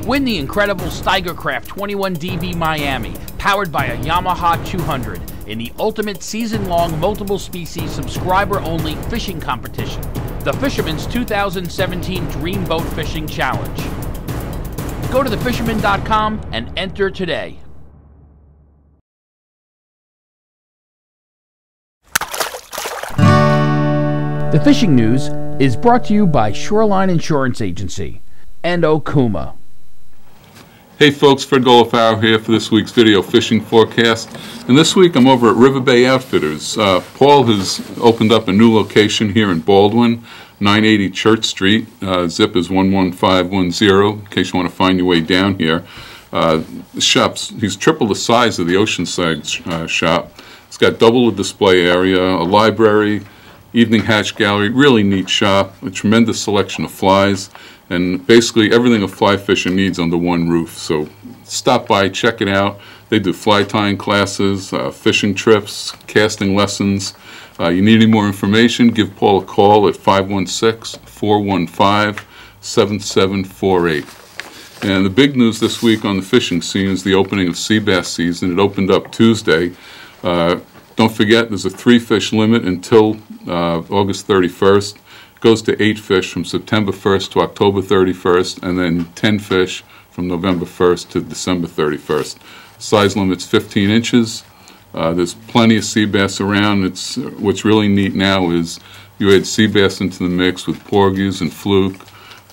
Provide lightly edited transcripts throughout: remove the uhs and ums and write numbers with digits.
Win the incredible Steigercraft 21DB Miami, powered by a Yamaha 200, in the ultimate season-long multiple-species subscriber-only fishing competition, the Fisherman's 2017 Dreamboat Fishing Challenge. Go to thefisherman.com and enter today. The fishing news is brought to you by Shoreline Insurance Agency and Okuma. Hey folks, Fred Golofaro here for this week's video fishing forecast. And this week I'm over at River Bay Outfitters. Paul has opened up a new location here in Baldwin, 980 Church Street. Zip is 11510 in case you want to find your way down here. The shop's, he's triple the size of the Oceanside shop. It's got double the display area, a library, evening hatch gallery, really neat shop, a tremendous selection of flies, and basically everything a fly fisher needs under one roof. So stop by, check it out. They do fly tying classes, fishing trips, casting lessons. You need any more information, give Paul a call at 516-415-7748. And the big news this week on the fishing scene is the opening of sea bass season. It opened up Tuesday. Don't forget, there's a 3-fish limit until August 31st. Goes to 8 fish from September 1st to October 31st, and then 10 fish from November 1st to December 31st. Size limit's 15 inches. There's plenty of sea bass around. What's really neat now is you add sea bass into the mix with porgies and fluke.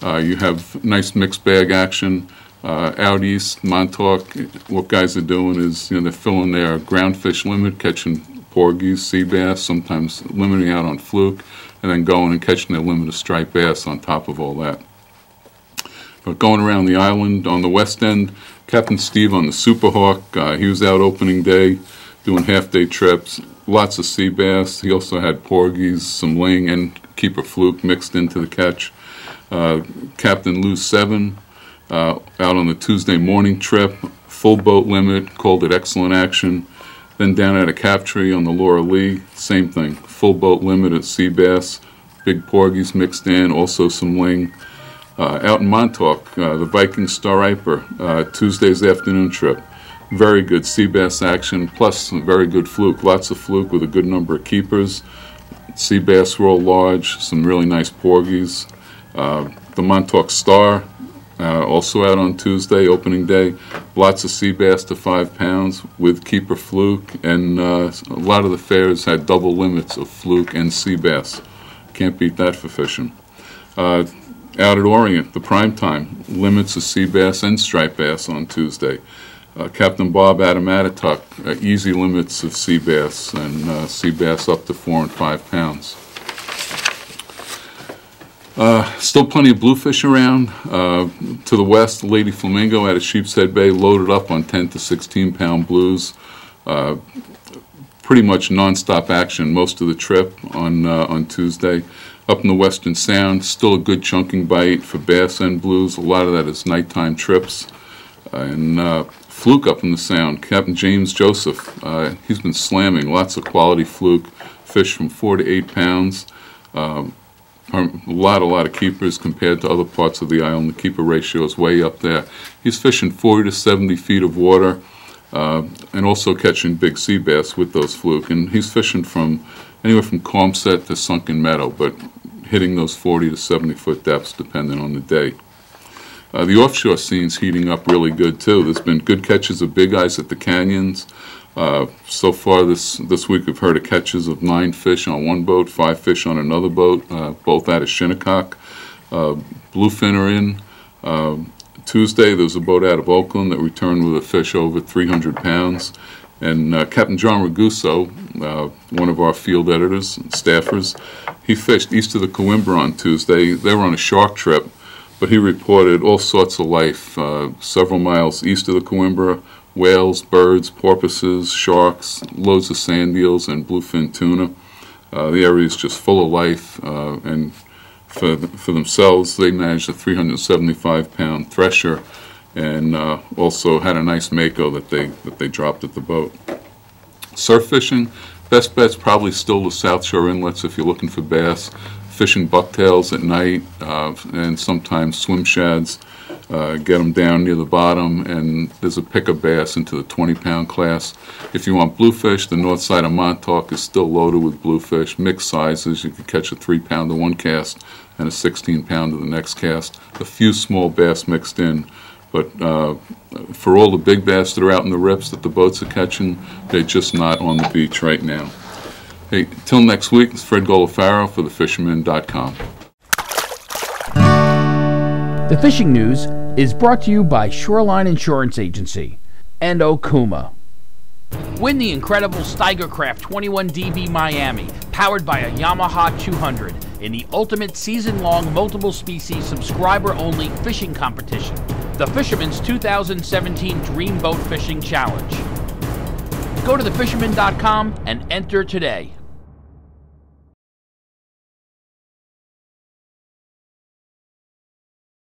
You have nice mixed bag action. Out east, Montauk, what guys are doing is, they're filling their ground fish limit, catching porgies, sea bass, sometimes limiting out on fluke, and then going and catching their limit of striped bass on top of all that. But going around the island, on the west end, Captain Steve on the Superhawk, he was out opening day doing half-day trips, lots of sea bass. He also had porgies, some ling, and keeper fluke mixed into the catch. Captain Lou 7, out on the Tuesday morning trip, full boat limit, called it excellent action. Then down at a cap tree on the Laura Lee, same thing, full boat limit at sea bass, big porgies mixed in, also some ling. Out in Montauk, the Viking Star-Riper, Tuesday's afternoon trip, very good sea bass action, plus very good fluke, lots of fluke with a good number of keepers. Sea bass roll large, some really nice porgies. The Montauk Star, also out on Tuesday, opening day, lots of sea bass to 5 pounds with keeper fluke, and a lot of the fairs had double limits of fluke and sea bass. Can't beat that for fishing. Out at Orient, the prime time, limits of sea bass and striped bass on Tuesday. Captain Bob out of Montauk, easy limits of sea bass, and sea bass up to 4 and 5 pounds. Still plenty of bluefish around. To the west, Lady Flamingo out of Sheepshead Bay loaded up on 10 to 16 pound blues. Pretty much non-stop action most of the trip on Tuesday. Up in the Western Sound, still a good chunking bite for bass and blues. A lot of that is nighttime trips. And fluke up in the Sound, Captain James Joseph, he's been slamming lots of quality fluke, fish from 4 to 8 pounds. A lot of keepers compared to other parts of the island. The keeper ratio is way up there. He's fishing 40 to 70 feet of water and also catching big sea bass with those fluke. And he's fishing from anywhere from calm set to sunken meadow, but hitting those 40 to 70 foot depths depending on the day. The offshore scene's heating up really good too. There's been good catches of big eyes at the canyons. So far this week we've heard of catches of 9 fish on one boat, 5 fish on another boat, both out of Shinnecock. Bluefin are in. Tuesday there was a boat out of Oakland that returned with a fish over 300 pounds. And Captain John Raguso, one of our field editors and staffers, he fished east of the Coimbra on Tuesday. They were on a shark trip, but he reported all sorts of life several miles east of the Coimbra. Whales, birds, porpoises, sharks, loads of sand eels, and bluefin tuna. The area is just full of life, and for themselves, they managed a 375-pound thresher, and also had a nice mako that they dropped at the boat. Surf fishing, best bet's probably still the South Shore inlets if you're looking for bass. Fishing bucktails at night, and sometimes swim shads. get them down near the bottom, and there's a pick a bass into the 20-pound class. If you want bluefish, the north side of Montauk is still loaded with bluefish, mixed sizes. You can catch a 3-pounder one cast and a 16-pounder the next cast. A few small bass mixed in, but for all the big bass that are out in the rips that the boats are catching, they're just not on the beach right now. Hey, till next week, it's Fred Golofaro for thefisherman.com. The Fishing News is brought to you by Shoreline Insurance Agency and Okuma. Win the incredible Steigercraft 21DB Miami, powered by a Yamaha 200, in the ultimate season-long multiple-species subscriber-only fishing competition, the Fisherman's 2017 Dreamboat Fishing Challenge. Go to thefisherman.com and enter today.